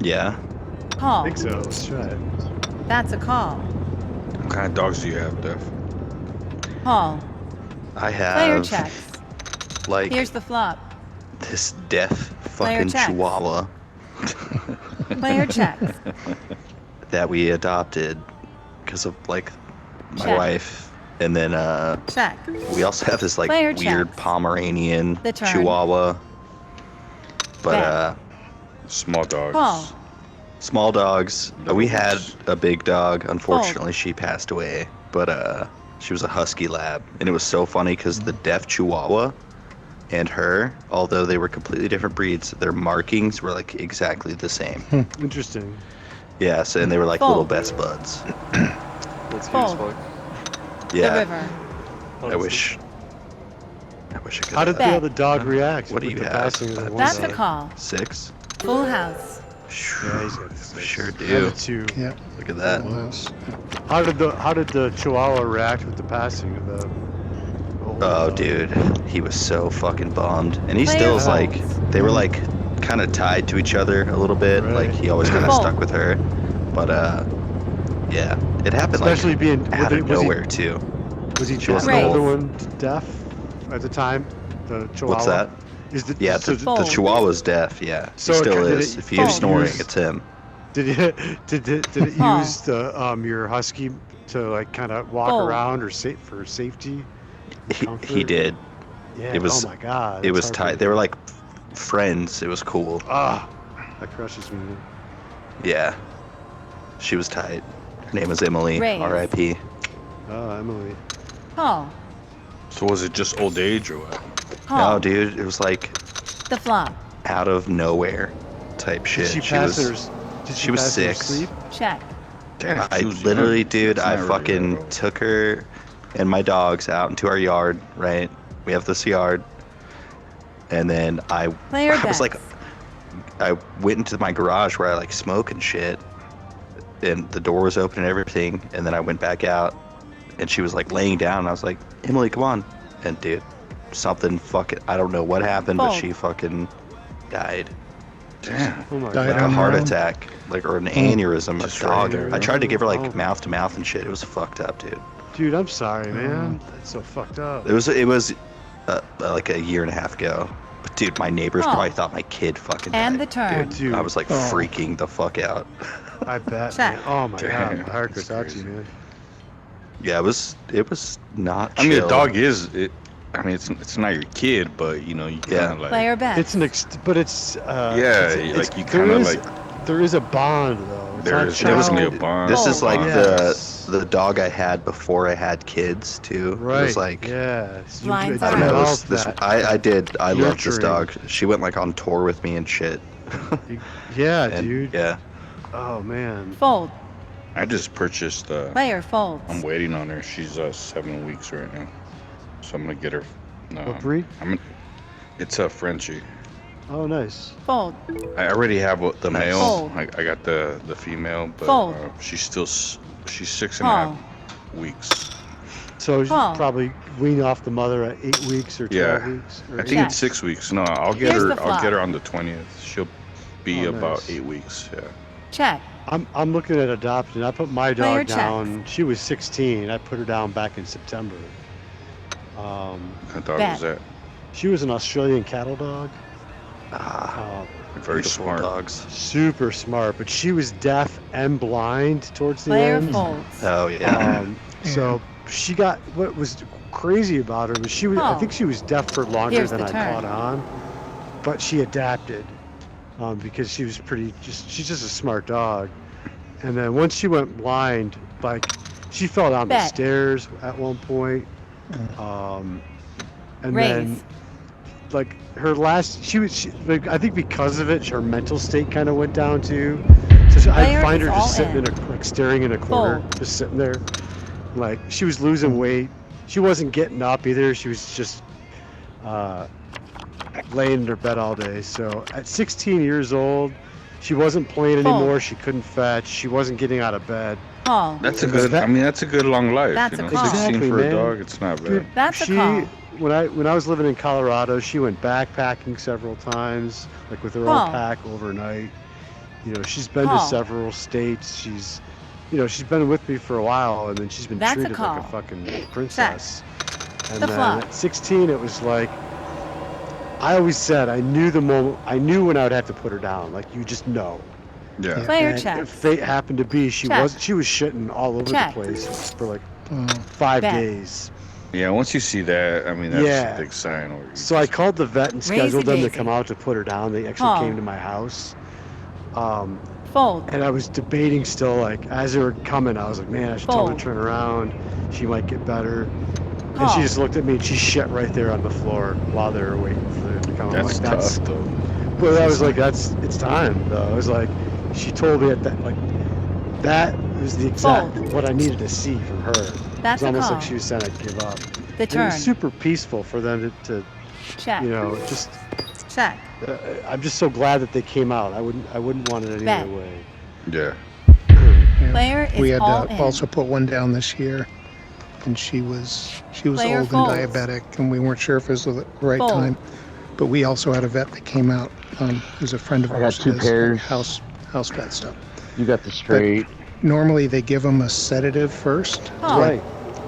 Yeah. I Call. think so. Let's try it. That's a call. What kind of dogs do you have, Def? Call. I Player have checks. like Here's the flop. this deaf Player fucking checks. chihuahua Player checks. that we adopted because of like my Check. wife, and then Check. we also have this like Player weird checks. Pomeranian The turn. chihuahua, but Bet. Small dogs. Call. small dogs. We had a big dog. Unfortunately, Fold. she passed away, but she was a husky lab, and it was so funny because the deaf chihuahua and her, although they were completely different breeds, their markings were like exactly the same. Interesting. Yes, and they were like Fold. little best buds. That's Fold. useful. Yeah, The river. I wish I could. How did the Bet. other dog react? What do with you the have? passing of the one That's a dog? call. 6? Full house. Yeah, he's got six. Sure I have do. a 2. Yeah. Look at that. Was. How did the Chihuahua react with the passing of the? older Oh, dog? dude, he was so fucking bummed, and he Player still is like. folds. They were like kind of tied to each other a little bit. Right. Like he always kind of Fold. stuck with her, but yeah, it happened Especially like being out of was he- nowhere too. Was he She the wasn't older old. one deaf at the time? The Chihuahua. What's that? Is the Yeah, so the Fold. Chihuahua's deaf. Yeah, So he it still kinda- is. did it- If you hear Fold. snoring, use- it's him. did it Fold. use the your husky to like kind of walk Fold. around or for safety? He Comfort? did. Yeah. It was- Oh my God. It that's was heartbreaking. tight. They were like friends. It was cool. Ah, that crushes me. Yeah, she was tight. Her name was Emily. Raise. R.I.P. Oh, Emily. Call. So was it just old age or what? Call. No, dude, it was like The flop. out of nowhere type shit. Did she pass was. her? Did she was pass her 6. sleep? Check. Damn, I she was literally, young. dude, That's I not really fucking young, took her and my dogs out into our yard, right? We have this yard. And then Player I was like, bets. I went into my garage where I like smoke and shit. And the door was open and everything. And then I went back out and she was like laying down. And I was like, Emily, come on. And dude, something fucking, I don't know what happened, but Fold. she fucking died. Damn. Oh my Died Like God. a on heart her own? attack, like, or an aneurysm. Just A dog. right there, I tried to give her Oh. like mouth to mouth and shit. It was fucked up, dude. Dude, I'm sorry, man. That's so fucked up. It was like a year and a half ago. But dude, my neighbors Oh. probably thought my kid fucking died. And the turn. Dude, I was like Oh. freaking the fuck out. I bet. Check. Man. Oh my Damn, God, my heart that's goes out to you, crazy. man. Yeah, it was not I mean, chill. a dog is it. I mean, it's not your kid, but you know, you kind Yeah. of like. Player bets. It's an but it's Yeah, it's, like you there kind of is- like. there is a bond though. It's There not is child- definitely a bond. This is like Yes. the dog I had before I had kids too. Right. It was like yeah. So you Blinds do- I don't know. This, develop that. I did. I loved this Nurturing. dog. She went like on tour with me and shit. Yeah, And, dude. Yeah. Oh man. Fold. I just purchased. Player folds. I'm waiting on her. She's 7 weeks right now, so I'm gonna get her. What breed? It's a Frenchie. Oh, nice. Fold. I already have the Nice. male. Fold. I got the female, but Fold. she's still she's 6.5 Call. weeks. So you Huh. probably wean off the mother at 8 weeks or 12 Yeah. weeks. Or I think Check. it's 6 weeks. No, I'll get Here's her. the I'll flop. get her on the 20th. She'll be Oh, about nice. 8 weeks. Yeah. Check. I'm looking at adopting. I put my Player dog down. She was 16. I put her down back in September. I thought Bet. it was that. She was an Australian cattle dog. Ah, Very beautiful smart. dogs. Super smart, but she was deaf and blind towards the Player end. folds. Oh yeah. So she got what was crazy about her was she was I Oh. think she was deaf for longer Here's than the I turn. caught on, but she adapted because she was she's just a smart dog. And then once she went blind, like she fell down the Bet. stairs at one point, and then Raise. like her last like, I think because of it her mental state kind of went down too. So I Player find her is just all sitting in. like staring in a corner, Fold. just sitting there. Like she was losing weight. She wasn't getting up either. She was just laying in her bed all day. So at 16 years old, she wasn't playing Fold. anymore. She couldn't fetch. She wasn't getting out of bed. Call. That's a Because good. that- I mean, that's a good long life. That's you a know, call. 16 Exactly, for a man. dog. It's not bad. Dude, That's a she, call. when I was living in Colorado, she went backpacking several times, like with her Call. own pack overnight. You know, she's been to Call. several states. She's, you know, she's been with me for a while, and then she's been That's a treated like a call. fucking princess. And The then flop. at 16, it was like, I always said I knew the moment, I knew when I would have to put her down. Like, you just know. Yeah. Player And check. if fate happened to be, she Check. was shitting all over Check. the place for like Oh, 5 Bet. days. Yeah, once you see that, I mean, that's Yeah. a big sign. Or you So I just- called the vet and scheduled them to daisy. come out to put her down. They actually Call. came to my house. Fold. And I was debating still, like, as they were coming, I was like, man, I should tell her Fold. to turn around. She might get better. And Call. she just looked at me and she shit right there on the floor while they were waiting for them to come. I'm That's like, tough, though. Well, I was like, it's time, though. I was like, she told me at that, like, that was the exact, Fold. what I needed to see from her. That's It's a almost call. like she was saying I'd give up. The And it turn. was super peaceful for them to Check. you know, just, Check. I'm just so glad that they came out. I wouldn't want it any Bet. other way. Yeah. yeah. Player We is had all to in. also put one down this year, and she was Player old folds. and diabetic, and we weren't sure if it was the right Fold. time. But we also had a vet that came out, who's a friend of I got ours. 2 does pairs. house vet stuff. You got the straight. Normally they give them a sedative first, Call. Right,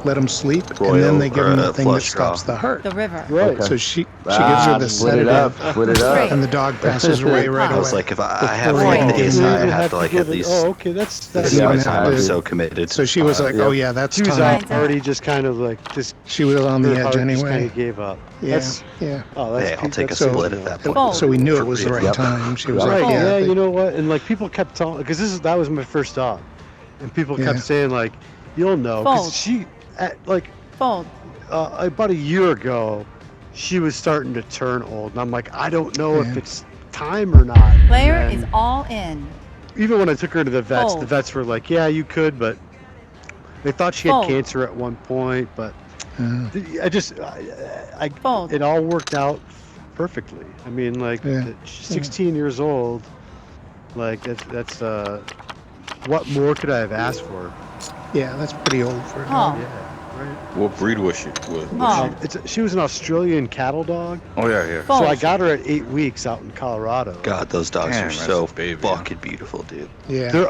let them sleep, Royal, and then they give or them a the thing that flush draw. stops the heart. The river. right. Okay. So she gives her the split it up. sedative, Split it up. Straight. and the dog passes away right I was away. like, if I have Before like you days, can I You have to like give at it- least. Oh, okay, that's This is You my don't time. have I'm to- so committed. So she was like, yeah. "Oh yeah, that's She was time." Time's already up. just kind of like just She was on her the heart edge just kind anyway. of gave up. Yeah, That's, yeah. oh, that's Hey, I'll take a So- split at that point. Fold. So we knew it was the right Yep. time. She was Right, like, Right, yeah, they- you know what? And like people kept telling, because that was my first dog, and people kept Yeah. saying like, you'll know, Fold. because she, like Fold. about a year ago, she was starting to turn old, and I'm like, I don't know if Yeah. it's time or not. And Player then is all in. even when I took her to the vets, the Fold. vets were like, yeah, you could, but they thought she had Fold. cancer at one point, but I Fold. it all worked out perfectly. I mean, like, Yeah. she's 16 years old. Like, that's what more could I have asked for? yeah, that's pretty old for a Call. dog. Yeah, right. What breed was she? Was Oh. she? She was an Australian cattle dog, Oh, yeah, yeah. Fold. so I got her at 8 weeks out in Colorado. God, those dogs Damn, are that's so a baby, huh? fucking beautiful, dude. Yeah, They're